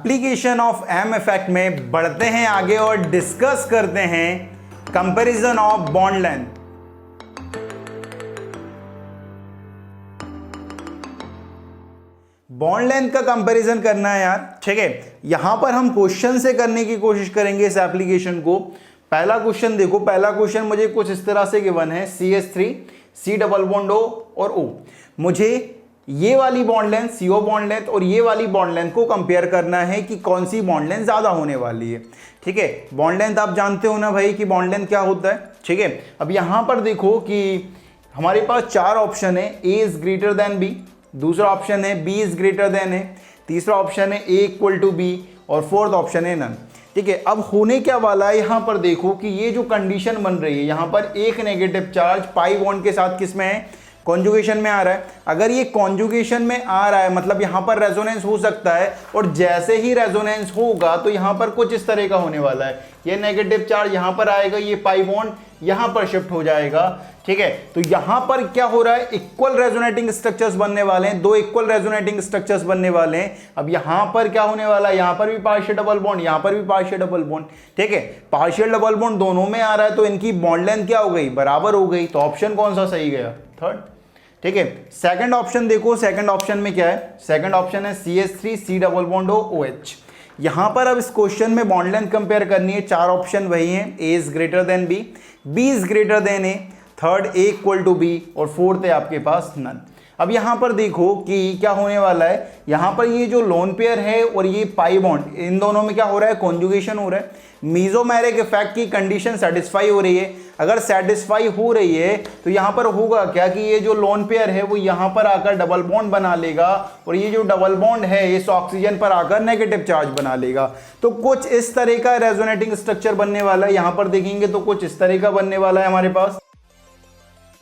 Application of M effect में बढ़ते हैं आगे और डिस्कस करते हैं comparison of bond length. Bond length का कंपैरिजन करना है यार, ठीक है। यहां पर हम क्वेश्चन से करने की कोशिश करेंगे इस एप्लीकेशन को। पहला क्वेश्चन देखो, पहला क्वेश्चन मुझे कुछ इस तरह से गिवन है, CH3 C double bond O और O। मुझे ये वाली bond length CO bond length और ये वाली बॉन्ड लेंथ को कंपेयर करना है कि कौन सी बॉन्ड लेंथ ज्यादा होने वाली है, ठीक है। बॉन्ड लेंथ आप जानते हो ना भाई कि बॉन्ड लेंथ क्या होता है, ठीक है। अब यहां पर देखो कि हमारे पास चार ऑप्शन है, A is greater than B, दूसरा ऑप्शन है B is greater than A, तीसरा ऑप्शन है A इक्वल टू B और फोर्थ ऑप्शन है नन, ठीक है। अब होने क्या वाला है, यहां पर देखो कि ये जो कंडीशन बन रही है, यहां पर एक नेगेटिव चार्ज पाई बॉन्ड के साथ किस में है, कॉन्जुगेशन में आ रहा है। अगर ये कॉन्जुगेशन में आ रहा है मतलब यहां पर रेजोनेंस हो सकता है, और जैसे ही रेजोनेंस होगा तो यहां पर कुछ इस तरह का होने वाला है, ये नेगेटिव चार्ज यहां पर आएगा, ये पाई बॉन्ड यहां पर शिफ्ट हो जाएगा, ठीक है। तो यहां पर क्या हो रहा है, इक्वल रेजोनेटिंग स्ट्रक्चर्स बनने वाले हैं, दो इक्वल रेजोनेटिंग स्ट्रक्चर्स बनने वाले हैं। अब यहां पर क्या होने वाला है, यहां पर भी पार्शियल डबल बॉन्ड, यहां पर भी पार्शियल डबल बॉन्ड, ठीक है। पार्शियल डबल बॉन्ड दोनों में आ रहा है तो इनकी बॉन्ड लेंथ क्या हो गई, बराबर हो गई। तो ऑप्शन कौन सा सही गया, थर्ड, ठीक है। सेकंड ऑप्शन देखो, सेकंड ऑप्शन में क्या है, सेकंड ऑप्शन है CH3 C double bond O OH। यहां पर अब इस क्वेश्चन में बॉन्ड लेंथ कंपेयर करनी है, चार ऑप्शन वही हैं, A is greater than B, B is greater than A, third A equal to B और फोर्थ है आपके पास नन। अब यहां पर देखो कि क्या होने वाला है, यहां पर ये जो लोन पेयर है और ये पाई बॉन्ड, इन दोनों में क्या हो रहा है, कॉन्जुगेशन हो रहा है। मीजोमेरिक इफेक्ट की कंडीशन सेटिस्फाई हो रही है। अगर सेटिस्फाई हो रही है तो यहां पर होगा क्या कि ये जो लोन पेयर है वो यहां पर आकर डबल बॉन्ड बना लेगा, और ये जो डबल बॉन्ड है इस ऑक्सीजन पर आकर नेगेटिव चार्ज बना लेगा। तो कुछ इस तरह का रेजोनेटिंग स्ट्रक्चर बनने वाला है, यहां पर देखेंगे तो कुछ इस तरह का बनने वाला है हमारे पास,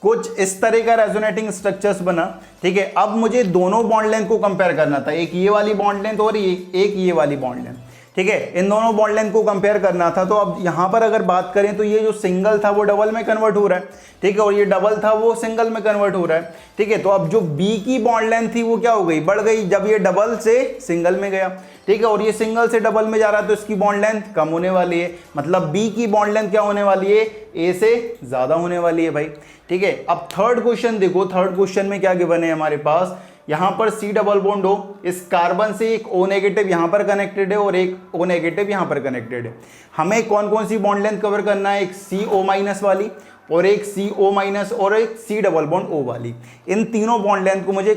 कुछ इस तरह का रेजोनेटिंग स्ट्रक्चर्स बना, ठीक है। अब मुझे दोनों बॉन्ड लेंथ को कंपेयर करना था, एक ये वाली बॉन्ड लेंथ और एक ये वाली बॉन्ड लेंथ, ठीक है। इन दोनों बॉन्ड लेंथ को कंपेयर करना था। तो अब यहां पर अगर बात करें तो ये जो सिंगल था वो डबल में कन्वर्ट हो रहा है, ठीक है, और ये डबल था वो सिंगल में कन्वर्ट हो रहा है, ठीक है। तो अब जो B की बॉन्ड लेंथ थी वो क्या हो गई, बढ़ गई, जब ये डबल से सिंगल में गया, ठीक है, और ये सिंगल से डबल में जा रहा है तो इसकी बॉन्ड लेंथ कम होने वाली है, मतलब B की बॉन्ड लेंथ क्या होने वाली है, A से ज्यादा होने वाली है भाई, ठीक है। अब थर्ड क्वेश्चन देखो, थर्ड क्वेश्चन में क्या गिवन है हमारे पास, यहां पर C डबल बॉन्ड O, इस कार्बन से एक O नेगेटिव यहां पर कनेक्टेड है और एक O नेगेटिव यहां पर कनेक्टेड है। हमें कौन कौन सी बॉन्ड लेंथ कवर करना है, एक CO माइनस वाली और एक CO माइनस और एक C डबल बॉन्ड O वाली। इन तीनों बॉन्ड लेंथ को मुझे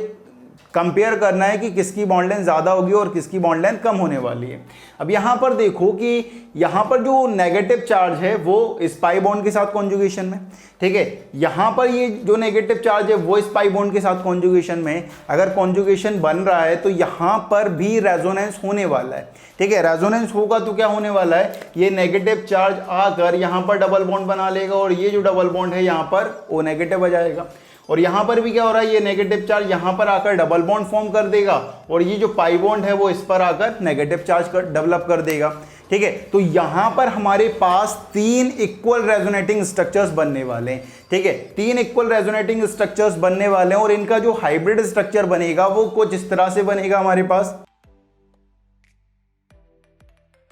कंपेयर करना है कि किसकी बॉन्ड लेंथ ज्यादा होगी और किसकी बॉन्ड लेंथ कम होने वाली है। अब यहां पर देखो कि यहां पर जो नेगेटिव चार्ज है वो इस पाई बॉन्ड के साथ कॉन्जुगेशन में, ठीक है। यहां पर ये जो नेगेटिव चार्ज है वो इस पाई बॉन्ड के साथ कॉन्जुगेशन में। अगर कॉन्जुगेशन बन रहा है तो यहां पर भी रेजोनेंस होने वाला है, ठीक है। रेजोनेंस होगा तो क्या होने वाला है, ये नेगेटिव चार्ज आकर यहां पर डबल बॉन्ड बना लेगा और ये जो डबल बॉन्ड है यहां पर O नेगेटिव आ जाएगा, और यहां पर भी क्या हो रहा है, ये नेगेटिव चार्ज यहां पर आकर डबल बॉन्ड फॉर्म कर देगा और ये जो पाई बॉन्ड है वो इस पर आकर नेगेटिव चार्ज कर डेवलप कर देगा, ठीक है। तो यहां पर हमारे पास तीन इक्वल रेजोनेटिंग स्ट्रक्चर्स बनने वाले हैं, ठीक है, तीन इक्वल रेजोनेटिंग स्ट्रक्चर्स बनने वाले हैं, और इनका जो हाइब्रिड स्ट्रक्चर बनेगा वो कुछ इस तरह से बनेगा हमारे पास।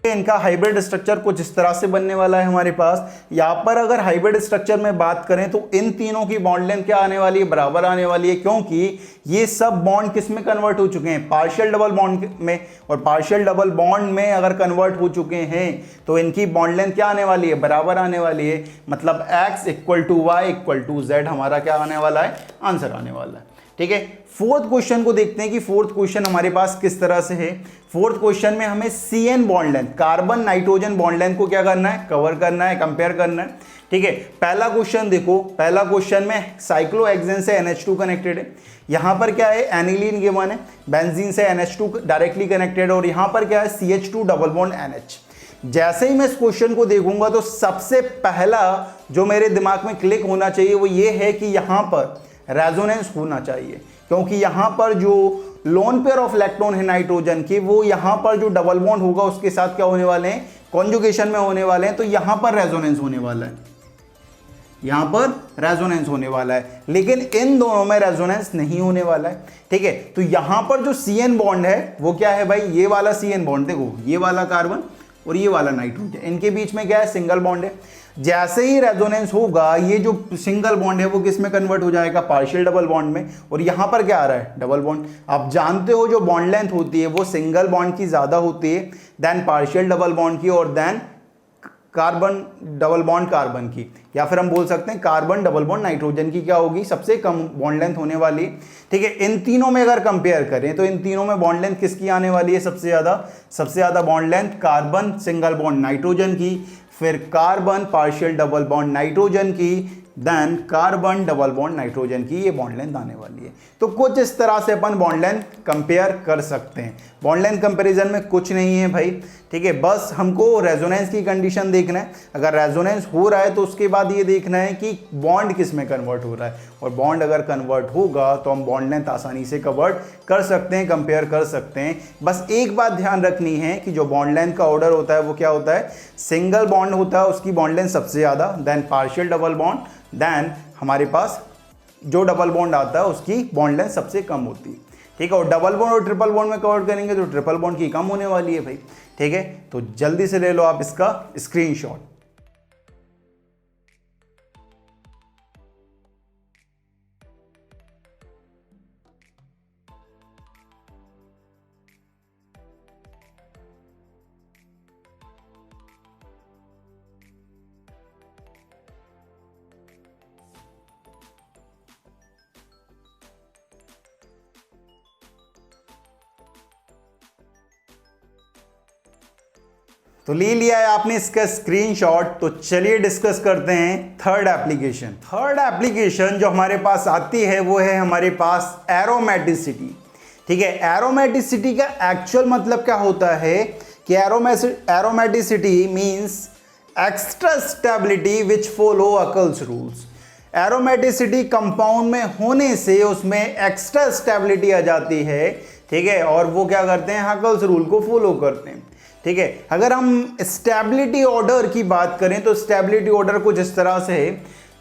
इनका हाइब्रिड स्ट्रक्चर कुछ इस तरह से बनने वाला है हमारे पास। यहां पर अगर हाइब्रिड स्ट्रक्चर में बात करें तो इन तीनों की बॉन्ड लेंथ क्या आने वाली है, बराबर आने वाली है, क्योंकि ये सब बॉन्ड किस में कन्वर्ट हो चुके हैं, पार्शियल डबल बॉन्ड में, और पार्शियल डबल बॉन्ड में अगर कन्वर्ट हो चुके हैं तो इनकी बॉन्ड लेंथ क्या आने वाली है, बराबर आने वाली है। मतलब X equal to Y equal to Z हमारा क्या आने वाला है, आंसर आने वाला है, ठीक है। फोर्थ क्वेश्चन को देखते हैं कि फोर्थ क्वेश्चन हमारे पास किस तरह से है। फोर्थ क्वेश्चन में हमें CN bond length, carbon nitrogen bond length को क्या करना है, कवर करना है, कंपेयर करना है, ठीक है। पहला क्वेश्चन देखो, पहला क्वेश्चन में साइक्लोहेक्सेन से NH2 कनेक्टेड है, यहां पर क्या है, एनिलीन गिवन है, बेंजीन से NH2 डायरेक्टली कनेक्टेड, और यहां पर क्या है, CH2 डबल बॉन्ड NH। जैसे ही मैं इस क्वेश्चन को देखूंगा तो सबसे पहला जो मेरे दिमाग में क्लिक होना चाहिए वो ये है कि यहां पर रेजोनेंस होना चाहिए, क्योंकि यहां पर जो लोन पेयर ऑफ इलेक्ट्रॉन है नाइट्रोजन की, वो यहां पर जो डबल बॉन्ड होगा उसके साथ क्या होने वाले हैं, कॉन्जुगेशन में होने वाले हैं, तो यहां पर रेजोनेंस होने वाला है। यहाँ पर रेजोनेंस होने वाला है, लेकिन इन दोनों में रेजोनेंस नहीं होने वाला है। ठीक है, तो यहां पर जो CN बॉन्ड है वो क्या है भाई, ये वाला CN बॉन्ड, देखो ये वाला कार्बन और ये वाला नाइट्रोजन, इनके बीच में क्या है, सिंगल बॉन्ड है। जैसे ही रेजोनेंस होगा ये जो सिंगल बॉन्ड है वो किस में कन्वर्ट हो जाएगा, पार्शियल डबल बॉन्ड में, और यहां पर क्या आ रहा है, डबल बॉन्ड। आप जानते हो जो बॉन्ड लेंथ होती है वो सिंगल बॉन्ड की ज्यादा होती है देन पार्शियल डबल बॉन्ड की और then carbon double bond carbon की, या फिर हम बोल सकते हैं कार्बन डबल बॉन्ड नाइट्रोजन की क्या होगी, सबसे कम बॉन्ड लेंथ होने वाली। ठीक है, इन तीनों में अगर कंपेयर करें तो इन तीनों में बॉन्ड लेंथ किसकी आने वाली है सबसे ज्यादा bond length carbon single bond nitrogen की, फिर carbon partial double bond nitrogen की, then carbon double bond nitrogen की, ये बॉन्ड लेंथ आने वाली है। तो कुछ इस तरह से अपन बॉन्ड लेंथ कंपेयर कर सकते हैं। बॉन्ड लेंथ कंपैरिजन में कुछ नहीं है भाई, ठीक है, बस हमको रेजोनेंस की कंडीशन देखना है। अगर रेजोनेंस हो रहा है तो उसके बाद ये देखना है कि बॉन्ड किस में कन्वर्ट हो रहा है, और बॉन्ड अगर कन्वर्ट होगा तो हम बॉन्ड लेंथ आसानी से कन्वर्ट कर सकते हैं, कंपेयर कर सकते हैं। बस एक बात ध्यान रखनी है कि जो बॉन्ड लेंथ का ऑर्डर होता है वो क्या होता है, सिंगल बॉन्ड होता है उसकी बॉन्ड लेंथ सबसे ज़्यादा, then partial double bond, then हमारे पास जो डबल बॉन्ड आता है उसकी बॉन्ड लेंथ सबसे कम होती है। ठीक है, और डबल बॉन्ड और ट्रिपल बॉन्ड में कवर करेंगे तो ट्रिपल बॉन्ड की कम होने वाली है भाई। ठीक है, तो जल्दी से ले लो आप इसका स्क्रीनशॉट। तो ले लिया है आपने इसका स्क्रीनशॉट, तो चलिए डिस्कस करते हैं थर्ड एप्लीकेशन। थर्ड एप्लीकेशन जो हमारे पास आती है वो है हमारे पास एरोमेटिसिटी। ठीक है, एरोमेटिसिटी का एक्चुअल मतलब क्या होता है कि एरोमेटिसिटी मींस एक्स्ट्रा स्टेबिलिटी विच फॉलो अकल्स रूल्स। एरोमेटिसिटी कंपाउंड में होने से उसमें एक्स्ट्रा स्टेबिलिटी आ जाती है। ठीक है, और वो क्या करते हैं, हकल्स रूल को फॉलो करते हैं। ठीक है, अगर हम स्टेबिलिटी ऑर्डर की बात करें तो स्टेबिलिटी ऑर्डर कुछ इस तरह से है,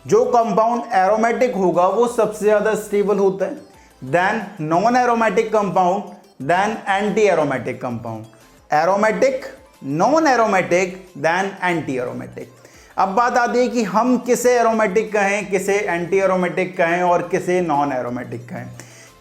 जो कंपाउंड एरोमेटिक होगा वो सबसे ज्यादा स्टेबल होता है, then non aromatic compound, then anti aromatic compound, aromatic, non aromatic, then anti aromatic. अब बात आती है कि हम किसे एरोमेटिक कहें, किसे एंटी एरोमेटिक कहें और किसे नॉन एरोमेटिक कहें।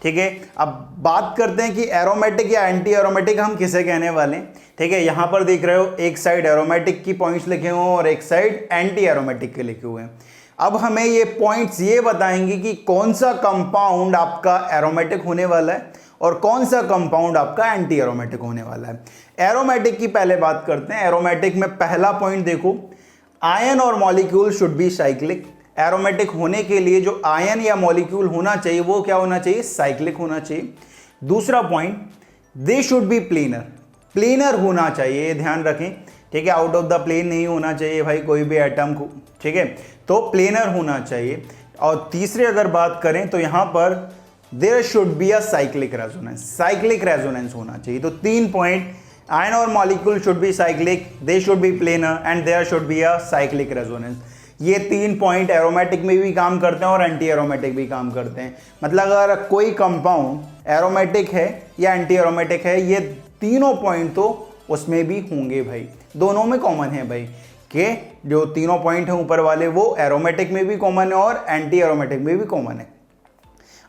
ठीक है, अब बात करते हैं कि एरोमेटिक या एंटी एरोमेटिक हम किसे कहने वाले हैं। ठीक है, यहां पर देख रहे हो एक साइड एरोमेटिक की पॉइंट्स लिखे हुए हैं और एक साइड एंटी एरोमेटिक के लिखे हुए हैं। अब हमें ये पॉइंट्स ये बताएंगे कि कौन सा कंपाउंड आपका एरोमेटिक होने वाला है और कौन सा कंपाउंड आपका एंटी एरोमेटिक होने वाला है। एरोमेटिक की पहले बात करते हैं। एरोमेटिक में पहला पॉइंट देखो, आयन और molecule should be cyclic. Aromatic होने के लिए जो आयन या मॉलिक्यूल होना चाहिए वो क्या होना चाहिए, साइक्लिक होना चाहिए। दूसरा point, they should be planar. Planar होना चाहिए, ध्यान रखें। ठीक है, आउट ऑफ द प्लेन नहीं होना चाहिए भाई कोई भी एटम को। ठीक है, तो प्लेनर होना चाहिए। और तीसरे अगर बात करें तो यहां पर there should be a cyclic resonance. Cyclic resonance होना चाहिए। तो 3 पॉइंट, आयन और molecule should be cyclic, they should be planar and there should be a cyclic resonance. ये 3 पॉइंट एरोमेटिक में भी काम करते हैं और एंटी एरोमेटिक भी काम करते हैं। मतलब अगर कोई कंपाउंड एरोमेटिक है या एंटी एरोमेटिक है, ये तीनों पॉइंट तो उसमें भी होंगे भाई, दोनों में कॉमन है भाई, कि जो तीनों पॉइंट हैं ऊपर वाले वो एरोमेटिक में भी कॉमन है और एंटी एरोमेटिक में भी कॉमन है।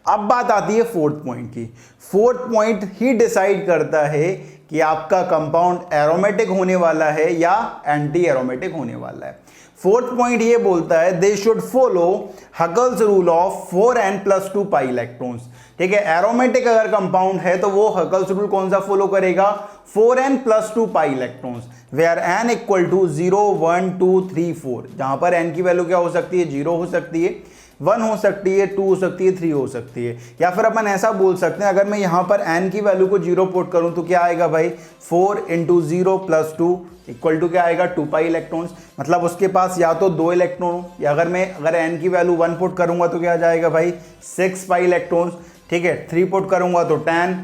अब बात आती है फोर्थ पॉइंट की। फोर्थ पॉइंट ही डिसाइड करता है कि आपका कंपाउंड एरोमेटिक होने वाला है या एंटी एरोमेटिक होने वाला है। फोर्थ पॉइंट ये बोलता है they should follow Huckel's rule of 4n+2 pi electrons. ठीक है, एरोमेटिक अगर कंपाउंड है तो वो हकल्स रूल कौन सा फॉलो करेगा, 4n+2 pi electrons, where n equal to 0, 1, 2, 3, 4। जहां पर n की वैल्यू क्या हो सकती है, 0 हो सकती है, 1 हो सकती है, 2 हो सकती है, 3 हो सकती है। या फिर अपन ऐसा बोल सकते हैं, अगर मैं यहां पर n की वैल्यू को 0 पुट करूं तो क्या आएगा भाई, 4 × 0 + 2 इक्वल टू क्या आएगा, 2 पाई इलेक्ट्रॉन्स। मतलब उसके पास या तो 2 इलेक्ट्रॉन हो, या अगर n की वैल्यू 1 पुट करूंगा तो क्या आ जाएगा भाई, 6 पाई इलेक्ट्रॉन्स। ठीक है, 3 पुट करूंगा तो 10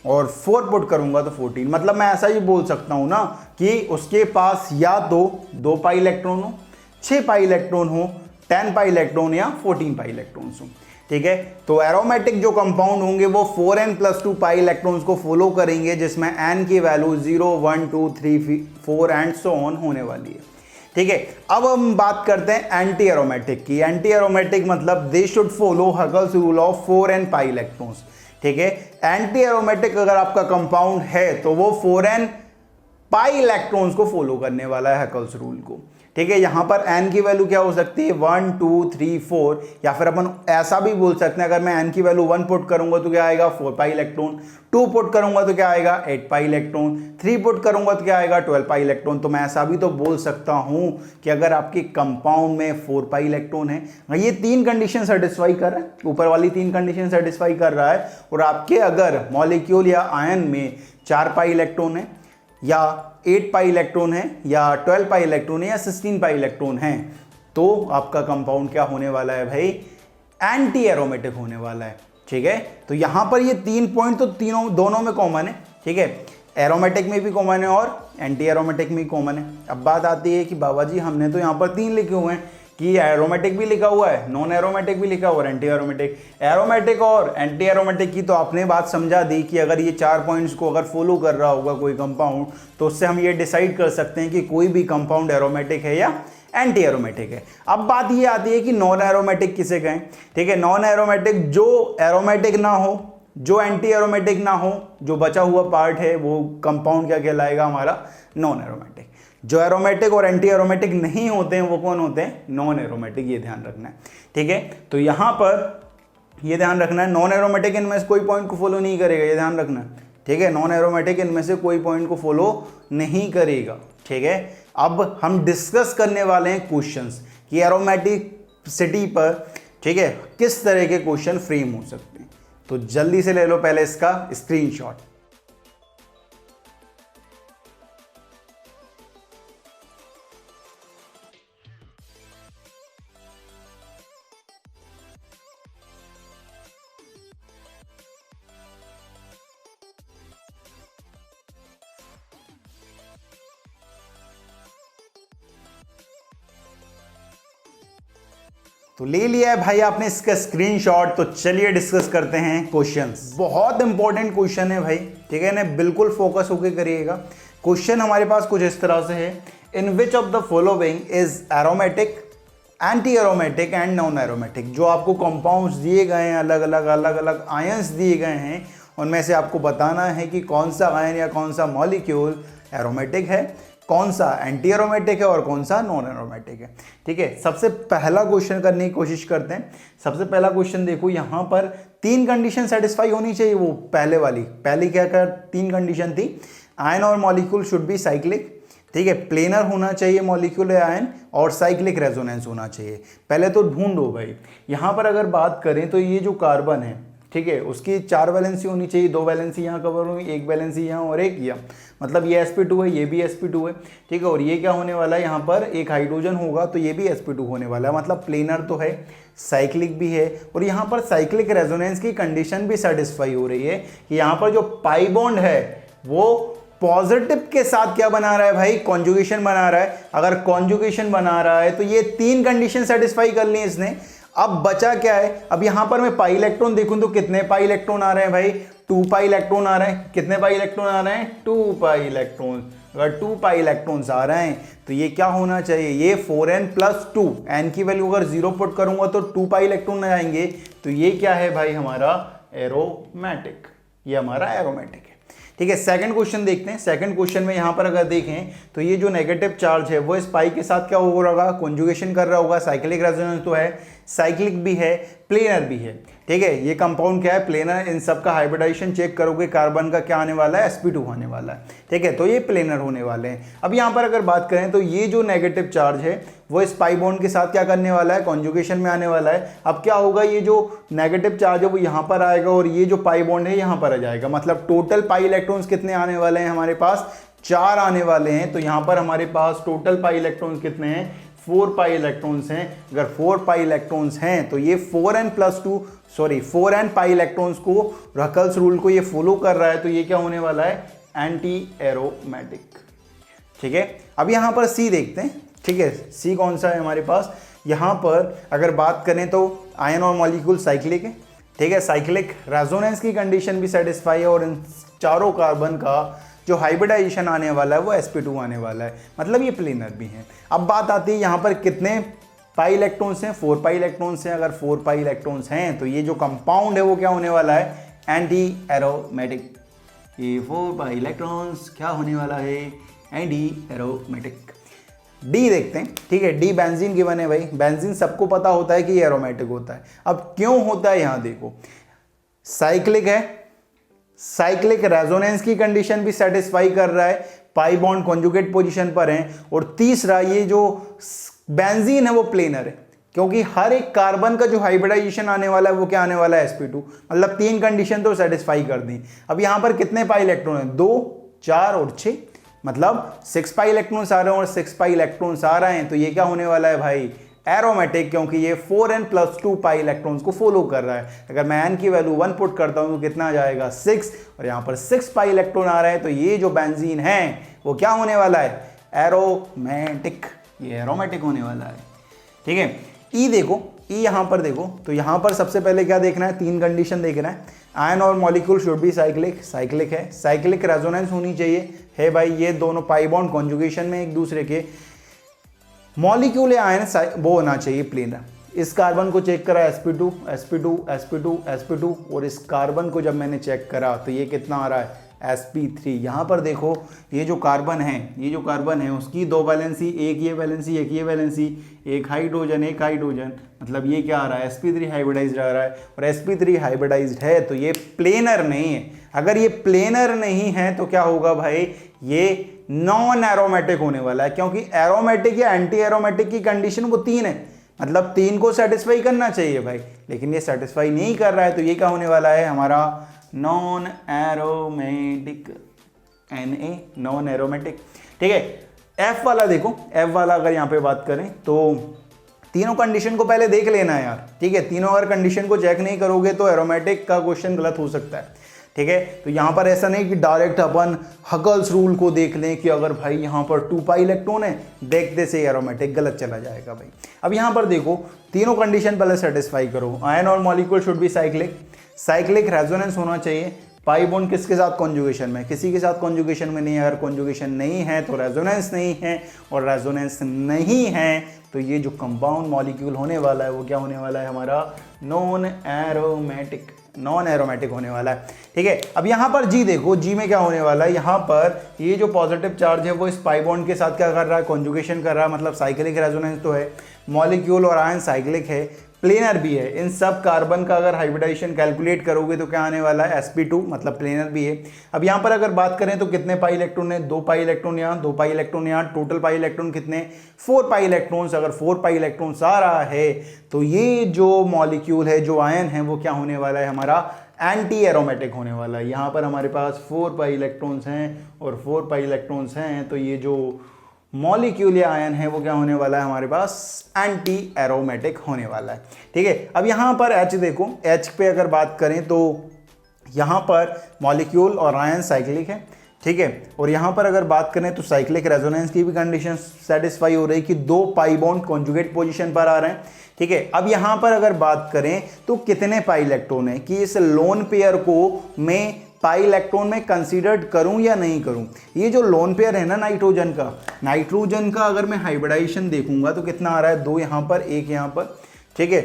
और 4 पुट करूंगा तो 14। मतलब मैं ऐसा ही बोल सकता हूं ना कि उसके पास या तो 2 पाई इलेक्ट्रॉन हो, 6 पाई इलेक्ट्रॉन हो, 10 पाई इलेक्ट्रॉन या 14 पाई इलेक्ट्रॉन्स हो। ठीक है, तो एरोमेटिक जो कंपाउंड होंगे वो 4n+2 पाई इलेक्ट्रॉन्स को फॉलो करेंगे, जिसमें n की वैल्यू 0 1 2 3 4 एंड सो ऑन होने वाली है। ठीक है, अब हम बात करते हैं एंटी एरोमेटिक की। एंटी एरोमेटिक मतलब they should follow Huckel's rule of 4n pi electrons. ठीक है, एंटी एरोमेटिक अगर आपका कंपाउंड है तो वो 4n पाई इलेक्ट्रॉन्स को फॉलो करने वाला है हकल्स रूल को। ठीक है, यहां पर n की वैल्यू क्या हो सकती है 1 2 3 4, या फिर अपन ऐसा भी बोल सकते हैं, अगर मैं n की वैल्यू 1 पुट करूंगा तो क्या आएगा 4 पाई इलेक्ट्रॉन, 2 पुट करूंगा तो क्या आएगा 8 पाई इलेक्ट्रॉन, 3 पुट करूंगा तो क्या आएगा 12 पाई इलेक्ट्रॉन। तो मैं ऐसा भी तो बोल सकता हूं कि अगर आपके कंपाउंड में 4 पाई इलेक्ट्रॉन है, ये 3 कंडीशन सेटिस्फाई कर रहा है, ऊपर वाली 3 कंडीशन सेटिस्फाई कर रहा है, और आपके अगर मॉलिक्यूल या आयन में 4 पाई इलेक्ट्रॉन है या 8 पाई इलेक्ट्रॉन है या 12 पाई इलेक्ट्रॉन है या 16 पाई इलेक्ट्रॉन है, तो आपका कंपाउंड क्या होने वाला है भाई, एंटी एरोमेटिक होने वाला है। ठीक है, तो यहां पर ये 3 पॉइंट तो दोनों में कॉमन है। ठीक है, एरोमेटिक में भी कॉमन है और एंटी एरोमेटिक में भी कॉमन है। अब बात आती है कि बाबा जी हमने तो यहां पर 3 लिखे हुए हैं कि एरोमेटिक भी लिखा हुआ है, नॉन एरोमेटिक भी लिखा हुआ है, एंटी एरोमेटिक। एरोमेटिक और एंटी एरोमेटिक की तो आपने बात समझा दी कि अगर ये 4 पॉइंट्स को अगर फॉलो कर रहा होगा कोई कंपाउंड, तो उससे हम ये डिसाइड कर सकते हैं कि कोई भी कंपाउंड एरोमेटिक है या एंटी एरोमेटिक है। अब बात ये आती है कि नॉन एरोमेटिक किसे कहें। ठीक है, नॉन एरोमेटिक जो एरोमेटिक ना हो, जो एंटी एरोमेटिक ना हो, जो बचा हुआ पार्ट है वो कंपाउंड क्या कहलाएगा हमारा, नॉन एरोमेटिक। जो एरोमेटिक और एंटी एरोमेटिक नहीं होते हैं वो कौन होते हैं, नॉन एरोमेटिक। ये ध्यान रखना है। ठीक है, तो यहां पर ये ध्यान रखना है, नॉन एरोमेटिक इनमें से कोई पॉइंट को फॉलो नहीं करेगा, ये ध्यान रखना है। ठीक है, नॉन एरोमेटिक इनमें से कोई पॉइंट को फॉलो नहीं करेगा। ठीक है, अब हम डिस्कस करने वाले हैं क्वेश्चंस कि एरोमेटिसिटी पर, ठीक है, किस तरह के क्वेश्चन फ्रेम हो सकते हैं। तो जल्दी से ले लो पहले इसका स्क्रीनशॉट। तो ले लिया है भाई आपने इसका स्क्रीनशॉट। तो चलिए डिस्कस करते हैं क्वेश्चंस। बहुत इंपॉर्टेंट क्वेश्चन है भाई, ठीक है ना, बिल्कुल फोकस होकर करिएगा। क्वेश्चन हमारे पास कुछ इस तरह से है, in which of the following is aromatic, anti aromatic and non aromatic. जो आपको कंपाउंड्स दिए गए हैं, अलग अलग आयंस दिए गए हैं, उनमें से आपको बताना है कि कौन सा आयन या कौन सा मॉलिक्यूल एरोमेटिक है, कौन सा एंटी एरोमेटिक है और कौन सा नॉन एरोमेटिक है। ठीक है, सबसे पहला क्वेश्चन करने की कोशिश करते हैं। सबसे पहला क्वेश्चन देखो, यहां पर 3 कंडीशन सेटिस्फाई होनी चाहिए। वो पहली क्या 3 कंडीशन थी, आयन और मॉलिक्यूल शुड बी साइक्लिक। ठीक है, प्लेनर होना चाहिए मॉलिक्यूल या आयन, और साइक्लिक रेजोनेंस होना चाहिए। पहले तो ढूंढो भाई, यहां पर अगर बात करें तो ये जो कार्बन है, ठीक है, उसकी 4 वैलेंसी होनी चाहिए, 2 वैलेंसी यहाँ कवर होगी, 1 वैलेंसी यहाँ और 1 यहाँ, मतलब ये sp2 है, ये भी sp2 है। ठीक है, और ये क्या होने वाला है, यहाँ पर एक हाइड्रोजन होगा तो ये भी sp2 होने वाला है, मतलब प्लेनर तो है, साइक्लिक भी है, और यहाँ पर साइक्लिक रेजोनेंस की कंडीशन भी सेटिस्फाई हो रही है कि यहाँ पर जो पाई बॉन्ड है वो पॉजिटिव के साथ क्या बना रहा है भाई, कॉन्जुगेशन बना रहा है। अगर कॉन्जुगेशन बना रहा है तो ये 3 कंडीशन सेटिस्फाई कर ली इसने। अब बचा क्या है, अब यहां पर मैं पाई इलेक्ट्रॉन देखूं तो कितने पाई इलेक्ट्रॉन आ रहे हैं भाई, 2 पाई इलेक्ट्रॉन आ रहे हैं। कितने पाई इलेक्ट्रॉन आ रहे हैं, 2 पाई इलेक्ट्रॉन। अगर 2 पाई इलेक्ट्रॉन्स आ रहे हैं तो ये क्या होना चाहिए, ये 4n+2, n की वैल्यू अगर 0 पुट करूंगा तो 2 पाई इलेक्ट्रॉन आएंगे, तो ये क्या है भाई हमारा एरोमेटिक, ये हमारा एरोमेटिक है। ठीक है, सेकंड क्वेश्चन देखते हैं। सेकंड क्वेश्चन में यहां पर अगर देखें तो ये जो नेगेटिव चार्ज है वो इस पाई के साथ क्या हो रहा होगा, कॉन्जुगेशन कर रहा होगा। साइक्लिक रेजोनेंस तो है, साइक्लिक भी है, प्लेनर भी है। ठीक है, ये कंपाउंड क्या है, प्लेनर। इन सब का हाइब्रिडाइजेशन चेक करोगे, कार्बन का क्या आने वाला है, sp2 होने वाला है। ठीक है, तो ये प्लेनर होने वाले हैं। अब यहाँ पर अगर बात करें तो ये जो नेगेटिव चार्ज है वो इस पाई बॉन्ड के साथ क्या करने वाला है, कॉन्जुगेशन में आने वाला है। अब क्या होगा, ये जो नेगेटिव चार्ज है वो यहाँ पर आएगा और ये जो पाई बॉन्ड है यहाँ पर आ जाएगा, मतलब टोटल पाई इलेक्ट्रॉन्स कितने आने वाले हैं हमारे पास, 4 आने वाले हैं। तो यहाँ पर हमारे पास टोटल पाई इलेक्ट्रॉन्स कितने हैं, 4 पाई इलेक्ट्रॉन्स हैं। अगर 4 पाई इलेक्ट्रॉन्स हैं तो ये 4n पाई इलेक्ट्रॉन्स को, रकल्स रूल को ये फॉलो कर रहा है, तो ये क्या होने वाला है, एंटी एरोमेटिक। ठीक है, अब यहां पर सी देखते हैं। ठीक है, सी कौन सा है हमारे पास, यहाँ पर अगर बात करें तो आयन और मॉलिक्यूल साइक्लिक है, ठीक है, साइक्लिक रेजोनेंस की कंडीशन भी सेटिस्फाई है, और इन चारों कार्बन का जो हाइब्रिडाइजेशन आने वाला है वो sp2 आने वाला है, मतलब ये प्लेनर भी है। अब बात आती है यहाँ पर कितने पाई इलेक्ट्रॉन्स हैं, 4 पाई इलेक्ट्रॉन्स हैं। अगर 4 पाई इलेक्ट्रॉन्स हैं तो ये जो कंपाउंड है वो क्या होने वाला है, एंटी एरोमेटिक। ये 4 पाई इलेक्ट्रॉन्स क्या होने वाला है, एंटी एरोमेटिक। डी देखते हैं, ठीक है, डी बेंजीन गिवन है भाई, बेंजीन सबको पता होता है कि ये एरोमेटिक होता है। अब क्यों होता है, यहां देखो साइक्लिक है, साइक्लिक रेजोनेंस की कंडीशन भी सेटिस्फाई कर रहा है, पाई बॉन्ड कॉन्जुगेट पोजीशन पर है, और तीसरा ये जो बेंजीन है वो प्लेनर है, क्योंकि हर एक कार्बन का जो हाइब्रिडाइजेशन आने वाला है वो क्या आने वाला है, sp2। मतलब 3 कंडीशन तो सेटिस्फाई कर दी। अब यहां पर कितने पाई इलेक्ट्रॉन है, 2, 4 और 6, मतलब 6 पाई इलेक्ट्रॉन्स आ रहे हैं और 6 पाई इलेक्ट्रॉन्स आ रहे हैं, तो ये क्या होने वाला है भाई, एरोमेटिक, क्योंकि ये 4n+2 पाई इलेक्ट्रॉन्स को फॉलो कर रहा है। अगर मैं n की वैल्यू 1 पुट करता हूं तो कितना आ जाएगा, 6, और यहां पर 6 पाई इलेक्ट्रॉन आ रहे हैं, तो ये जो बेंजीन है वो क्या होने वाला है, एरोमेटिक, ये एरोमेटिक होने वाला है, ठीक है। ई देखो, ई यहां पर देखो, तो यहां पर सबसे पहले क्या देखना है, 3 कंडीशन देखना है। आयन और molecule should be cyclic, cyclic है, साइक्लिक रेजोनेंस होनी चाहिए, है भाई, ये दोनों पाई बॉन्ड कॉन्जुगेशन में एक दूसरे के। मॉलिक्यूल या आयन वो होना चाहिए प्लेनर। इस कार्बन को चेक करा sp2 sp2 sp2 sp2, और इस कार्बन को जब मैंने चेक करा तो ये कितना आ रहा है, sp3। यहाँ पर देखो ये जो कार्बन है, ये जो कार्बन है उसकी 2 वैलेंसी, एक ये वैलेंसी एक ये वैलेंसी, एक हाइड्रोजन एक हाइड्रोजन, मतलब ये क्या आ रहा है, sp3 हाइब्रिडाइज्ड आ रहा है, और sp3 हाइब्रिडाइज्ड है तो ये प्लेनर नहीं है। अगर ये प्लेनर नहीं है तो क्या होगा भाई, ये नॉन एरोमेटिक होने वाला है, क्योंकि एरोमेटिक या एंटी एरोमेटिक की कंडीशन वो 3 है, मतलब 3 को सेटिस्फाई करना चाहिए भाई, लेकिन ये सेटिस्फाई नहीं कर रहा है, तो ये क्या होने वाला है हमारा, non aromatic, Na, non aromatic, ठीक है। एफ वाला देखो, एफ वाला अगर यहाँ पे बात करें तो तीनों कंडीशन को पहले देख लेना है यार, ठीक है, तीनों अगर कंडीशन को चेक नहीं करोगे तो एरोमेटिक का क्वेश्चन गलत हो सकता है, ठीक है। तो यहाँ पर ऐसा नहीं कि डायरेक्ट अपन हकल्स रूल को देख लें कि अगर भाई यहाँ पर 2 पाई इलेक्ट्रॉन है देखते से एरोमेटिक, गलत चला जाएगा भाई। अब यहाँ पर देखो तीनों कंडीशन पहले सेटिस्फाई करो, आयन और molecule should be cyclic, cyclic resonance होना चाहिए, पाई बॉन्ड किसके साथ कॉन्जुगेशन में, किसी के साथ कॉन्जुगेशन में नहीं है, अगर कॉन्जुगेशन नहीं है तो रेजोनेंस नहीं है, और रेजोनेंस नहीं है तो ये जो कंपाउंड मॉलिक्यूल होने वाला है वो क्या होने वाला है हमारा, नॉन एरोमेटिक, नॉन एरोमेटिक होने वाला है, ठीक है। अब यहाँ पर जी देखो, जी में क्या होने वाला है, यहाँ पर ये जो पॉजिटिव चार्ज है वो इस पाई बॉन्ड के साथ क्या कर रहा है, कॉन्जुगेशन कर रहा है, मतलब साइक्लिक रेजोनेंस तो है, मॉलिक्यूल और आयन साइक्लिक है, प्लेनर भी है। इन सब कार्बन का अगर हाइब्रिडाइजेशन कैलकुलेट करोगे तो क्या आने वाला है, sp2, मतलब प्लेनर भी है। अब यहाँ पर अगर बात करें तो कितने पाई इलेक्ट्रॉन है, 2 पाई इलेक्ट्रॉन यहाँ, 2 पाई इलेक्ट्रॉन यहाँ, टोटल पाई इलेक्ट्रॉन कितने, 4 पाई इलेक्ट्रॉन्स। अगर 4 पाई इलेक्ट्रॉन्स आ रहा है तो ये जो मॉलिक्यूल है, जो आयन है, वो क्या होने वाला है हमारा, एंटी एरोमेटिक होने वाला है। यहाँ पर हमारे पास 4 पाई इलेक्ट्रॉन्स हैं और 4 पाई इलेक्ट्रॉन्स हैं, तो ये जो मॉलिक्यूल या आयन है वो क्या होने वाला है हमारे पास, एंटी एरोमेटिक होने वाला है, ठीक है। अब यहाँ पर H देखो, H पे अगर बात करें तो यहाँ पर मॉलिक्यूल और आयन साइक्लिक है, ठीक है, और यहाँ पर अगर बात करें तो साइक्लिक रेजोनेंस की भी कंडीशन सेटिस्फाई हो रही कि 2 पाई बॉन्ड कॉन्जुगेट पोजीशन पर आ रहे हैं, ठीक है। अब यहाँ पर अगर बात करें तो कितने पाई इलेक्ट्रॉन है, कि इस लोन पेयर को मैं पाई इलेक्ट्रॉन में कंसीडर्ड करूं या नहीं करूं। ये जो लोन पेयर है ना नाइट्रोजन का अगर मैं हाइब्रिडाइजेशन देखूंगा तो कितना आ रहा है, 2 यहाँ पर 1 यहाँ पर, ठीक है,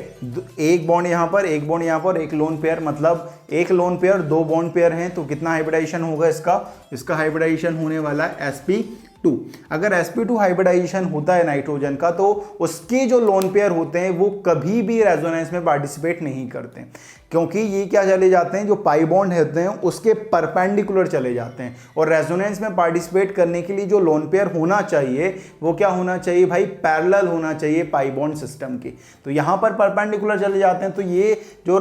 एक बॉन्ड यहाँ पर, एक बॉन्ड यहाँ पर, एक लोन पेयर, मतलब एक लोन पेयर 2 बॉन्ड पेयर हैं, तो कितना हाइब्रिडाइजेशन होगा इसका हाइब्रिडाइजेशन होने वाला है sp2। अगर sp2 हाइब्रिडाइजेशन होता है नाइट्रोजन का तो उसके जो लोन पेयर होते हैं वो कभी भी रेजोनेंस में पार्टिसिपेट नहीं करते, क्योंकि ये क्या चले जाते हैं, जो पाई बॉन्ड होते हैं उसके परपेंडिकुलर चले जाते हैं, और रेजोनेंस में पार्टिसिपेट करने के लिए जो लोन पेयर होना चाहिए वो क्या होना चाहिए भाई, पैरेलल होना चाहिए पाई बॉन्ड सिस्टम के। तो यहाँ पर परपेंडिकुलर चले जाते हैं, तो ये जो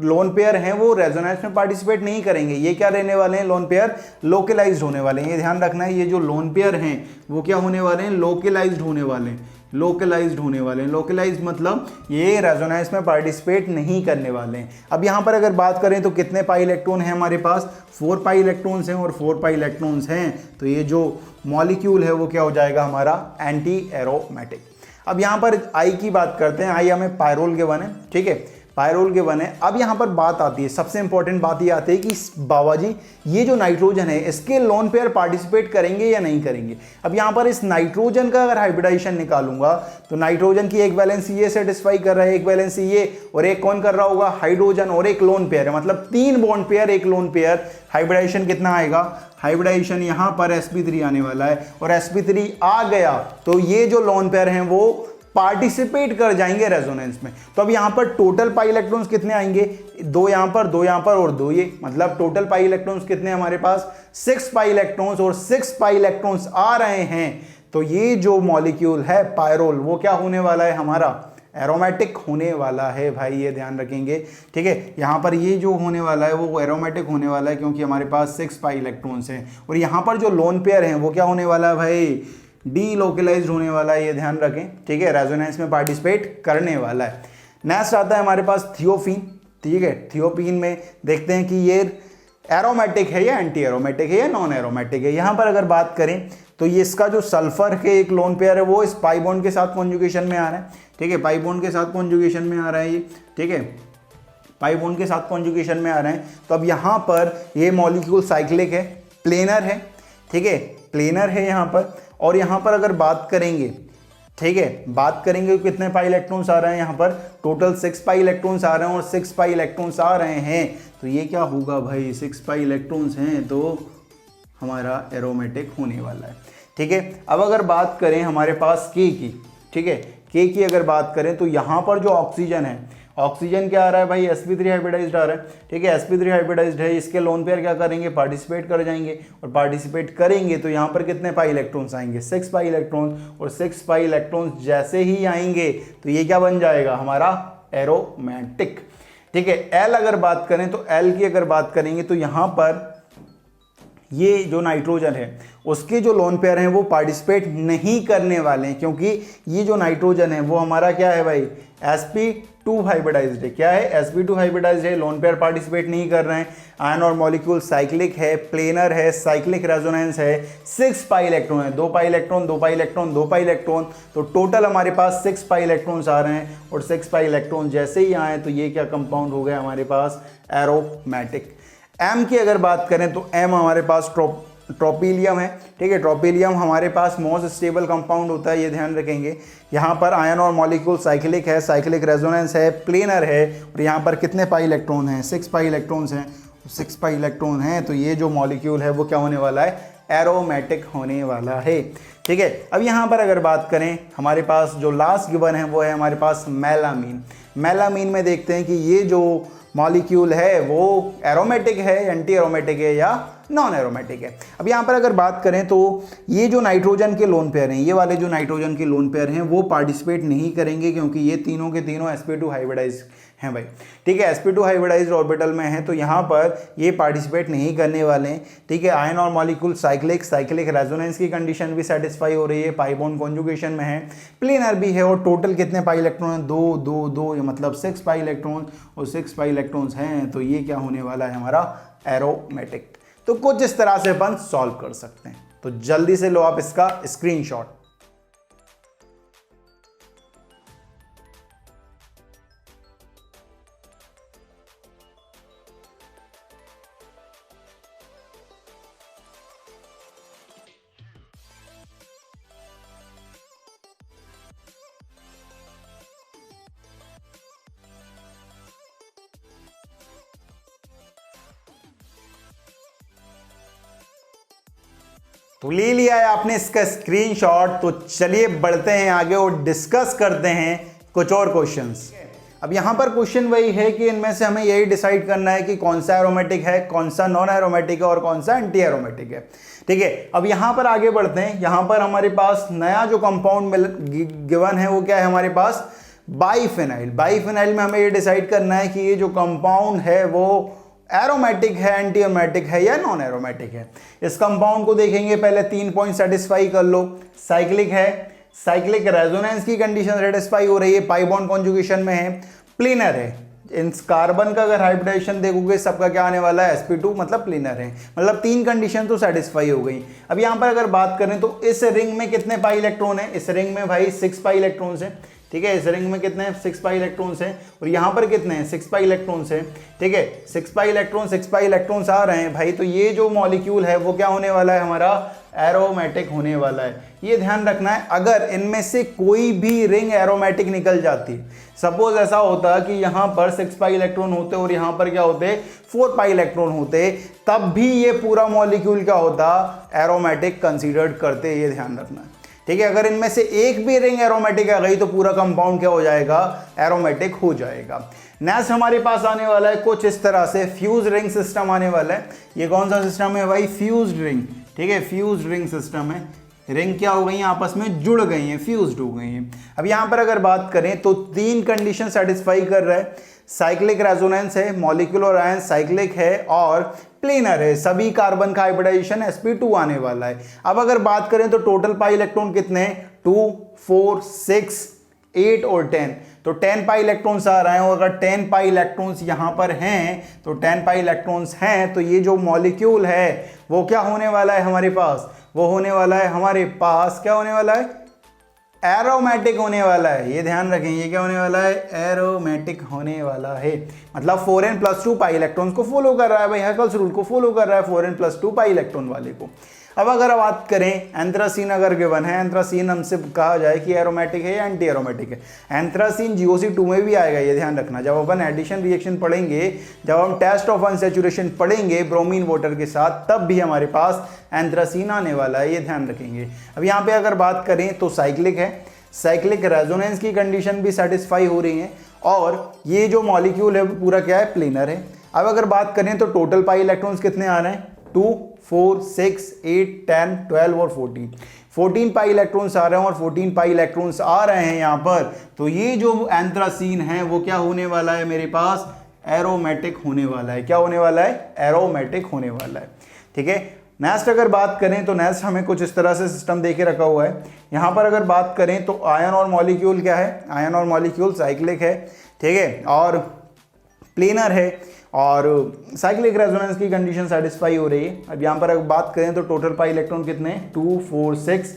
लोन पेयर हैं वो रेजोनेंस में पार्टिसिपेट नहीं करेंगे। ये क्या रहने वाले हैं, लोन पेयर लोकलाइज्ड होने वाले हैं, ये ध्यान रखना है। ये जो लोन पेयर हैं वो क्या होने वाले हैं, लोकलाइज्ड होने वाले हैं, लोकलाइज्ड होने वाले हैं। लोकलाइज्ड मतलब ये रेजोनेंस में पार्टिसिपेट नहीं करने वाले हैं। अब यहाँ पर अगर बात करें तो कितने पाई इलेक्ट्रॉन हैं हमारे पास, 4 पाई इलेक्ट्रॉन्स हैं, और 4 पाई इलेक्ट्रॉन्स हैं तो ये जो मॉलिक्यूल है वो क्या हो जाएगा हमारा, एंटी एरोमेटिक। अब यहाँ पर आई की बात करते हैं, आई हमें पायरोल के वन है, ठीक है, पायरोल के वन है। अब यहाँ पर बात आती है, सबसे इंपॉर्टेंट बात ये आती है कि बाबा जी ये जो नाइट्रोजन है इसके लोन पेयर पार्टिसिपेट करेंगे या नहीं करेंगे। अब यहाँ पर इस नाइट्रोजन का अगर हाइब्रिडाइजेशन निकालूंगा तो नाइट्रोजन की एक वैलेंस ये सेटिस्फाई कर रहा है, एक वैलेंस ये, और एक कौन कर रहा होगा, हाइड्रोजन, और एक लोन पेयर है, मतलब 3 बॉन्ड पेयर, एक लोन पेयर। हाइब्रिडाइजेशन कितना आएगा, हाइब्रिडाइजेशन यहाँ पर sp3 आने वाला है, और sp3 आ गया तो ये जो लोन पेयर हैं वो पार्टिसिपेट कर जाएंगे रेजोनेंस में। तो अब यहाँ पर टोटल पाई इलेक्ट्रॉन्स कितने आएंगे, 2 यहाँ पर, 2 यहाँ पर और 2 ये, मतलब टोटल पाई इलेक्ट्रॉन्स कितने हमारे पास, 6 पाई इलेक्ट्रॉन्स, और 6 पाई इलेक्ट्रॉन्स आ रहे हैं। तो ये जो मॉलिक्यूल है पायरोल वो क्या होने वाला है, हमारा एरोमेटिक होने वाला है भाई, ये ध्यान रखेंगे, ठीक है। यहाँ पर ये जो होने वाला है वो एरोमेटिक होने वाला है क्योंकि हमारे पास 6 पाई इलेक्ट्रॉन्स हैं। और यहाँ पर जो लोन पेयर हैं वो क्या होने वाला है भाई, डीलोकलाइज्ड होने वाला है, ये ध्यान रखें, ठीक है, रेजोनेंस में पार्टिसिपेट करने वाला है। नेक्स्ट आता है हमारे पास थियोफीन, ठीक है। थियोफीन में देखते हैं कि ये एरोमेटिक है या एंटी एरोमेटिक है या नॉन एरोमेटिक है। यहाँ पर अगर बात करें तो ये इसका जो सल्फर के एक लोन पेयर है वो इस पाई बॉन्ड के साथ कॉन्जुगेशन में आ रहा है, ठीक है, पाई बॉन्ड के साथ कॉन्जुगेशन में आ रहा है ये, ठीक है, पाई बॉन्ड के साथ कॉन्जुगेशन में आ रहे हैं। तो अब यहाँ पर ये मॉलिक्यूल साइक्लिक है, प्लेनर है, ठीक है, प्लेनर है यहाँ पर। और यहाँ पर अगर बात करेंगे, ठीक है, बात करेंगे कितने पाई इलेक्ट्रॉन्स आ रहे हैं, यहाँ पर टोटल 6 पाई इलेक्ट्रॉन्स आ रहे हैं, और 6 पाई इलेक्ट्रॉन्स आ रहे हैं तो ये क्या होगा भाई, 6 पाई इलेक्ट्रॉन्स हैं तो हमारा एरोमेटिक होने वाला है, ठीक है। अब अगर बात करें हमारे पास के की, ठीक है, के की अगर बात करें तो यहाँ पर जो ऑक्सीजन है, ऑक्सीजन क्या आ रहा है भाई, sp3 हाइब्रिडाइज्ड आ रहा है, ठीक है, sp3 हाइब्रिडाइज्ड है, इसके लोन पेयर क्या करेंगे, पार्टिसिपेट कर जाएंगे, और पार्टिसिपेट करेंगे तो यहाँ पर कितने पाई इलेक्ट्रॉन्स आएंगे, 6 पाई इलेक्ट्रॉन्स, और 6 पाई इलेक्ट्रॉन्स जैसे ही आएंगे तो ये क्या बन जाएगा, हमारा एरोमेटिक, ठीक है। एल अगर बात करें तो एल की अगर बात करेंगे तो यहाँ पर ये जो नाइट्रोजन है उसके जो लोन पेयर हैं वो पार्टिसिपेट नहीं करने वाले हैं, क्योंकि ये जो नाइट्रोजन है वो हमारा क्या है भाई, sp2 हाइब्रिडाइज्ड है, क्या है, sp2 हाइब्रिडाइज्ड है, लोन पेयर पार्टिसिपेट नहीं कर रहे हैं। आयन और मॉलिक्यूल साइक्लिक है, प्लेनर है, साइक्लिक रेजोनेंस है, 6 पाई इलेक्ट्रॉन है, 2 pi electron, 2 pi electron, 2 pi electron, तो टोटल हमारे पास 6 पाई इलेक्ट्रॉन्स आ रहे हैं, और 6 पाई इलेक्ट्रॉन जैसे ही आए तो ये क्या कंपाउंड हो गया हमारे पास, एरोमेटिक। एम की अगर बात करें तो एम हमारे पास ट्रोपिलियम है, ठीक है, ट्रोपिलियम हमारे पास मोस्ट स्टेबल कंपाउंड होता है, ये ध्यान रखेंगे। यहाँ पर आयन और मॉलिक्यूल साइक्लिक है, साइक्लिक रेजोनेंस है, प्लेनर है, और यहाँ पर कितने पाई इलेक्ट्रॉन हैं, 6 पाई इलेक्ट्रॉन्स हैं, 6 पाई इलेक्ट्रॉन हैं, तो ये जो मॉलिक्यूल है वो क्या होने वाला है, एरोमेटिक होने वाला है, ठीक है। अब यहाँ पर अगर बात करें हमारे पास जो लास्ट गिवन है वो है हमारे पास मेलामीन। मेलामीन में देखते हैं कि ये जो मॉलिक्यूल है वो एरोमेटिक है, एंटी एरोमेटिक है या नॉन एरोमेटिक है। अब यहाँ पर अगर बात करें तो ये जो नाइट्रोजन के लोन पेयर हैं, ये वाले जो नाइट्रोजन के लोन पेयर हैं वो पार्टिसिपेट नहीं करेंगे क्योंकि ये तीनों के तीनों sp2 हाइब्रिडाइज हैं भाई, ठीक है, sp2 हाइब्रिडाइज्ड ऑर्बिटल में है तो यहाँ पर ये पार्टिसिपेट नहीं करने वाले हैं, ठीक है। आयन और मॉलिक्यूल साइक्लिक, साइक्लिक रेजोनेंस की कंडीशन भी सेटिस्फाई हो रही है, पाई बॉन्ड कॉन्जुगेशन में है, प्लेनर भी है, और टोटल कितने पाई इलेक्ट्रॉन है, 2 2 2, मतलब 6 पाई इलेक्ट्रॉन, और 6 पाई इलेक्ट्रॉन्स हैं तो ये क्या होने वाला है हमारा एरोमेटिक। तो कुछ इस तरह से अपन सॉल्व कर सकते हैं, तो जल्दी से लो आप इसका स्क्रीनशॉट। तो ले लिया है आपने इसका स्क्रीनशॉट, तो चलिए बढ़ते हैं आगे और डिस्कस करते हैं कुछ और क्वेश्चंस। अब यहाँ पर क्वेश्चन वही है कि इनमें से हमें यही डिसाइड करना है कि कौन सा एरोमेटिक है, कौन सा नॉन एरोमेटिक है और कौन सा एंटी एरोमेटिक है, ठीक है। अब यहाँ पर आगे बढ़ते हैं। यहाँ पर हमारे पास नया जो कंपाउंड गिवन है वो क्या है हमारे पास, बाइफेनाइल। बाइफेनाइल में हमें ये डिसाइड करना है कि ये जो कंपाउंड है वो एरोमेटिक है, एंटी एरोमेटिक है या नॉन एरोमेटिक है। इस कंपाउंड को देखेंगे, पहले 3 पॉइंट सेटिस्फाई कर लो। साइक्लिक है, साइक्लिक रेजोनेंस की कंडीशन सेटिस्फाई हो रही है, पाई बॉन्ड कॉन्जुगेशन में है, प्लेनर है, इन कार्बन का अगर हाइब्रिडाइजेशन देखोगे सबका क्या आने वाला है sp2, मतलब प्लेनर है, मतलब तीन कंडीशन तो सेटिस्फाई हो गई। अब यहाँ पर अगर बात करें तो इस रिंग में कितने पाई इलेक्ट्रॉन है, इस रिंग में भाई 6 पाई इलेक्ट्रॉन्स है, ठीक है, इस रिंग में कितने हैं 6 पाई इलेक्ट्रॉन्स हैं, और यहाँ पर कितने हैं 6 पाई इलेक्ट्रॉन्स हैं, ठीक है, 6 पाई इलेक्ट्रॉन्स आ रहे हैं भाई। तो ये जो मॉलिक्यूल है वो क्या होने वाला है, हमारा एरोमेटिक होने वाला है, ये ध्यान रखना है। अगर इनमें से कोई भी रिंग एरोमेटिक निकल जाती, सपोज ऐसा होता कि यहाँ पर 6 पाई इलेक्ट्रॉन होते और यहाँ पर क्या होते 4 पाई इलेक्ट्रॉन होते, तब भी ये पूरा मॉलिक्यूल क्या होता, एरोमेटिक कंसीडर्ड करते, ये ध्यान रखना है, ठीक है। अगर इनमें से एक भी रिंग एरोमेटिक आ गई तो पूरा कंपाउंड क्या हो जाएगा, एरोमेटिक हो जाएगा। नेक्स्ट हमारे पास आने वाला है कुछ इस तरह से फ्यूज रिंग सिस्टम आने वाला है। ये कौन सा सिस्टम है भाई, फ्यूज रिंग, ठीक है, फ्यूज रिंग सिस्टम है। रिंग क्या हो गई हैं, आपस में जुड़ गई हैं, फ्यूज्ड हो गई हैं। अब यहां पर अगर बात करें तो तीन कंडीशन सेटिस्फाई कर रहा है, साइक्लिक रेजोनेंस है, मॉलिक्यूलर आयन साइक्लिक है और प्लेनर है। सभी कार्बन का हाइब्रिडाइजेशन sp2 आने वाला है। अब अगर बात करें तो टोटल पाई इलेक्ट्रॉन कितने हैं, 2 4 6 8 और 10, तो 10 पाई इलेक्ट्रॉन्स आ रहे हैं। और अगर 10 पाई इलेक्ट्रॉन्स यहाँ पर हैं तो 10 पाई इलेक्ट्रॉन्स हैं तो ये जो मॉलिक्यूल है वो क्या होने वाला है हमारे पास, वो होने वाला है हमारे पास क्या होने वाला है, एरोमेटिक होने वाला है। ये ध्यान रखें, ये क्या होने वाला है, एरोमेटिक होने वाला है। मतलब 4n+2 पाई इलेक्ट्रॉन्स को फॉलो कर रहा है भाई, हैकेल्स रूल को फॉलो कर रहा है 4n+2 पाई इलेक्ट्रॉन वाले को। अब अगर बात करें एंथ्रासीन अगर गिवन है, एंथ्रासीन हमसे कहा जाए कि एरोमेटिक है या एंटी एरोमेटिक है। एंथ्रासीन GOC2 में भी आएगा, ये ध्यान रखना। जब अपन एडिशन रिएक्शन पढ़ेंगे, जब हम टेस्ट ऑफ अनसैचुरेशन पढ़ेंगे ब्रोमीन वाटर के साथ, तब भी हमारे पास एंथ्रासीन आने वाला है, ये ध्यान रखेंगे। अब यहाँ पे अगर बात करें तो साइक्लिक है, साइक्लिक रेजोनेंस की कंडीशन भी सेटिस्फाई हो रही है, और ये जो मॉलिक्यूल है पूरा क्या है, प्लेनर है। अब अगर बात करें तो टोटल पाई इलेक्ट्रॉन्स कितने आ रहे हैं, 2 4 6 8 10 12 और 14 पाई इलेक्ट्रॉन्स आ रहे हैं, और 14 पाई इलेक्ट्रॉन्स आ रहे हैं यहाँ पर। तो ये जो एंथ्रासीन है वो क्या होने वाला है मेरे पास, एरोमेटिक होने वाला है। क्या होने वाला है, एरोमेटिक होने वाला है, ठीक है। नेक्स्ट अगर बात करें तो नेक्स्ट हमें कुछ इस तरह से सिस्टम देके रखा हुआ है। यहाँ पर अगर बात करें तो आयन और मॉलिक्यूल क्या है, आयन और मॉलिक्यूल साइक्लिक है, ठीक है, और प्लेनर है, और साइक्लिक रेजोनेंस की कंडीशन सेटिस्फाई हो रही है। अब यहाँ पर अगर बात करें तो टोटल पाई इलेक्ट्रॉन कितने हैं, 2 4 6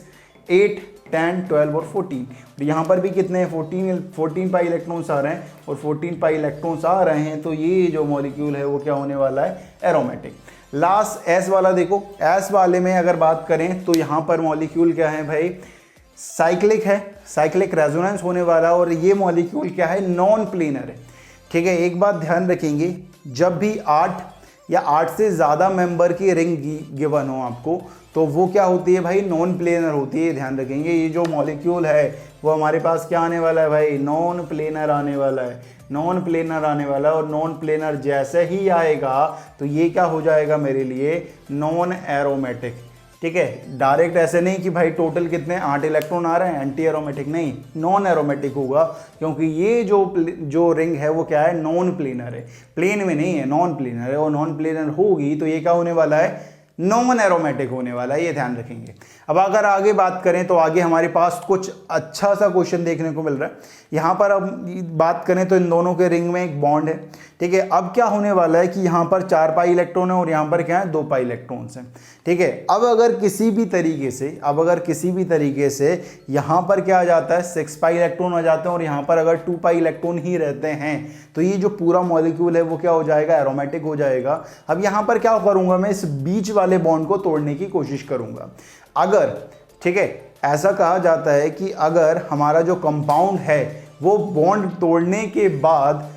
8 10 12 और 14। और यहाँ पर भी कितने हैं, 14 पाई इलेक्ट्रॉन्स आ रहे हैं, और 14 पाई इलेक्ट्रॉन्स आ रहे हैं। तो ये जो मॉलिक्यूल है वो क्या होने वाला है, एरोमेटिक। लास्ट एस वाला देखो, एस वाले में अगर बात करें तो यहाँ पर मॉलिक्यूल क्या है भाई, साइक्लिक है, साइक्लिक रेजोनेंस होने वाला, और ये मॉलिक्यूल क्या है, नॉन प्लेनर है, ठीक है। एक बात ध्यान रखेंगे, जब भी 8 या 8 से ज़्यादा मेंबर की रिंग गिवन हो आपको, तो वो क्या होती है भाई, नॉन प्लेनर होती है, ध्यान रखेंगे। ये जो मॉलिक्यूल है वो हमारे पास क्या आने वाला है भाई, नॉन प्लेनर आने वाला है, नॉन प्लेनर आने वाला है। और नॉन प्लेनर जैसे ही आएगा तो ये क्या हो जाएगा मेरे लिए, नॉन एरोमेटिक, ठीक है। डायरेक्ट ऐसे नहीं कि भाई टोटल कितने 8 इलेक्ट्रॉन आ रहे हैं, एंटी एरोमेटिक नहीं, नॉन एरोमेटिक होगा, क्योंकि ये जो रिंग है वो क्या है, नॉन प्लेनर है, प्लेन में नहीं है, नॉन प्लेनर है। और नॉन प्लेनर होगी तो ये क्या होने वाला है, नॉन एरोमेटिक होने वाला है, ये ध्यान रखेंगे। अब अगर आगे बात करें तो आगे हमारे पास कुछ अच्छा सा क्वेश्चन देखने को मिल रहा है। यहाँ पर अब बात करें तो इन दोनों के रिंग में एक बॉन्ड है, ठीक है। अब क्या होने वाला है कि यहाँ पर 4 पाई इलेक्ट्रॉन है और यहाँ पर क्या है, 2 पाई इलेक्ट्रॉन्स हैं, ठीक है। अब अगर किसी भी तरीके से यहाँ पर क्या आ जाता है, 6 पाई इलेक्ट्रॉन आ जाते हैं, और यहाँ पर अगर 2 पाई इलेक्ट्रॉन ही रहते हैं, तो ये जो पूरा मॉलिक्यूल है वो क्या हो जाएगा, एरोमेटिक हो जाएगा। अब यहाँ पर क्या करूँगा मैं, इस बीच वाले बॉन्ड को तोड़ने की कोशिश करूँगा। अगर, ठीक है, ऐसा कहा जाता है कि अगर हमारा जो कंपाउंड है वो बॉन्ड तोड़ने के बाद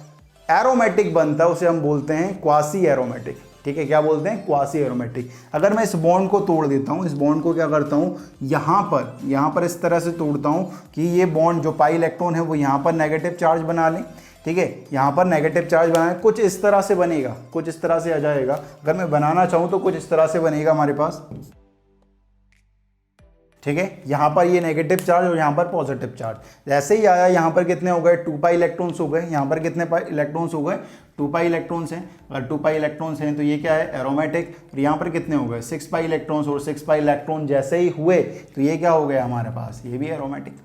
एरोमेटिक बनता है, उसे हम बोलते हैं क्वासी एरोमेटिक, ठीक है। क्या बोलते हैं, क्वासी एरोमेटिक। अगर मैं इस बॉन्ड को तोड़ देता हूँ, इस बॉन्ड को क्या करता हूँ, यहाँ पर इस तरह से तोड़ता हूँ कि ये बॉन्ड जो पाई इलेक्ट्रॉन है वो यहाँ पर नेगेटिव चार्ज बना लें, ठीक है, यहाँ पर नेगेटिव चार्ज बनाए, कुछ इस तरह से बनेगा, कुछ इस तरह से आ जाएगा। अगर मैं बनाना चाहूँ तो कुछ इस तरह से बनेगा हमारे पास, ठीक है। यहाँ पर ये नेगेटिव चार्ज और यहाँ पर पॉजिटिव चार्ज। जैसे ही आया यहाँ पर कितने हो गए, 2 पाई इलेक्ट्रॉन्स हो गए। यहाँ पर कितने पाई इलेक्ट्रॉन्स हो गए, 2 पाई इलेक्ट्रॉन्स हैं। अगर 2 पाई इलेक्ट्रॉन्स हैं तो ये क्या है, एरोमेटिक। और यहाँ पर कितने हो गए, 6 पाई इलेक्ट्रॉन्स, और 6 पाई इलेक्ट्रॉन जैसे ही हुए तो ये क्या हो गया हमारे पास, ये भी एरोमेटिक,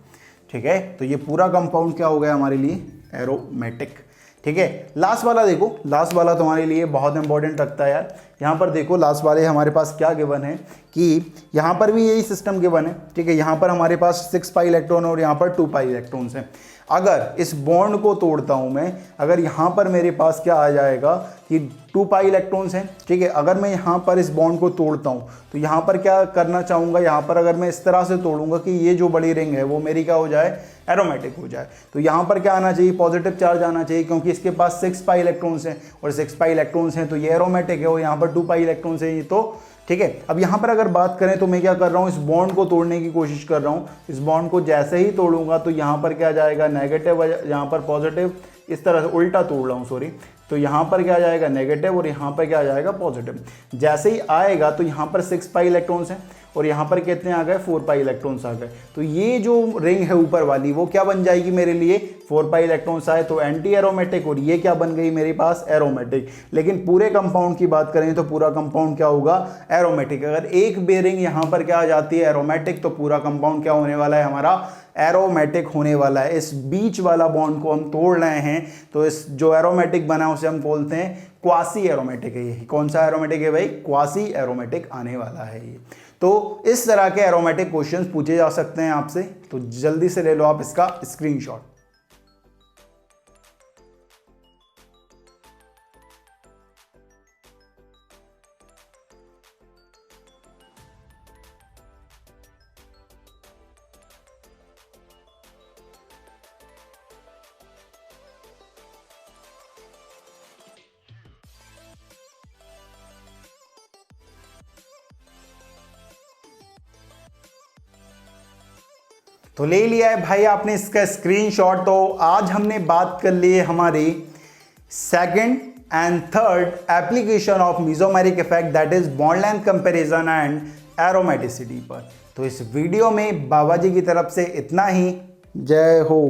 ठीक है। तो ये पूरा कंपाउंड क्या हो गया हमारे लिए, एरोमेटिक। ठीक है। लास्ट वाला देखो, लास्ट वाला तुम्हारे लिए बहुत इंपॉर्टेंट रखता है यार। यहाँ पर देखो लास्ट वाले हमारे पास क्या गिवन है कि यहाँ पर भी यही सिस्टम गिवन है, ठीक है। यहाँ पर हमारे पास 6 पाई इलेक्ट्रॉन और यहाँ पर 2 पाई इलेक्ट्रॉन्स हैं। अगर इस बॉन्ड को तोड़ता हूँ मैं, अगर यहाँ पर मेरे पास क्या आ जाएगा कि 2 पाई इलेक्ट्रॉन्स हैं, ठीक है। अगर मैं यहाँ पर इस बॉन्ड को तोड़ता हूँ तो यहाँ पर क्या करना चाहूँगा, यहाँ पर अगर मैं इस तरह से तोड़ूंगा कि ये जो बड़ी रिंग है वो मेरी क्या हो जाए, एरोमेटिक हो जाए, तो यहाँ पर क्या आना चाहिए, पॉजिटिव चार्ज आना चाहिए, क्योंकि इसके पास 6 पाई इलेक्ट्रॉन्स हैं और 6 पाई इलेक्ट्रॉन्स हैं तो ये एरोमेटिक है, और यहाँ पर 2 पाई इलेक्ट्रॉन्स हैं ये तो, ठीक है। अब यहाँ पर अगर बात करें तो मैं क्या कर रहा हूँ, इस बॉन्ड को तोड़ने की कोशिश कर रहा हूँ। इस बॉन्ड को जैसे ही तोड़ूंगा तो यहाँ पर क्या जाएगा, नेगेटिव, यहाँ पर पॉजिटिव, इस तरह से उल्टा तोड़ रहा हूँ, सॉरी। तो यहाँ पर क्या जाएगा, नेगेटिव, और यहाँ पर क्या जाएगा, पॉजिटिव। जैसे ही आएगा तो यहाँ पर 6 पाई इलेक्ट्रॉन्स हैं और यहाँ पर कितने आ गए, 4 पाई इलेक्ट्रॉन्स आ गए। तो ये जो रिंग है ऊपर वाली वो क्या बन जाएगी मेरे लिए, 4 पाई इलेक्ट्रॉन्स आए तो एंटी एरोमेटिक, और ये क्या बन गई मेरे पास, एरोमेटिक। लेकिन पूरे कंपाउंड की बात करें तो पूरा कंपाउंड क्या होगा, एरोमेटिक। अगर एक बेरिंग यहाँ पर क्या आ जाती है, एरोमेटिक, तो पूरा कंपाउंड क्या होने वाला है, हमारा एरोमेटिक होने वाला है। इस बीच वाला बॉन्ड को हम तोड़ रहे हैं तो इस जो एरोमेटिक बना उसे हम बोलते हैं क्वासी एरोमेटिक है। ये कौन सा एरोमेटिक है भाई, क्वासी एरोमेटिक आने वाला है ये। तो इस तरह के एरोमेटिक क्वेश्चंस पूछे जा सकते हैं आपसे, तो जल्दी से ले लो आप इसका स्क्रीनशॉट। तो ले लिया है भाई आपने इसका स्क्रीनशॉट। तो आज हमने बात कर ली है हमारी second and third application of mesomeric effect, that is bond length comparison and aromaticity पर। तो इस वीडियो में बाबा जी की तरफ से इतना ही। जय हो।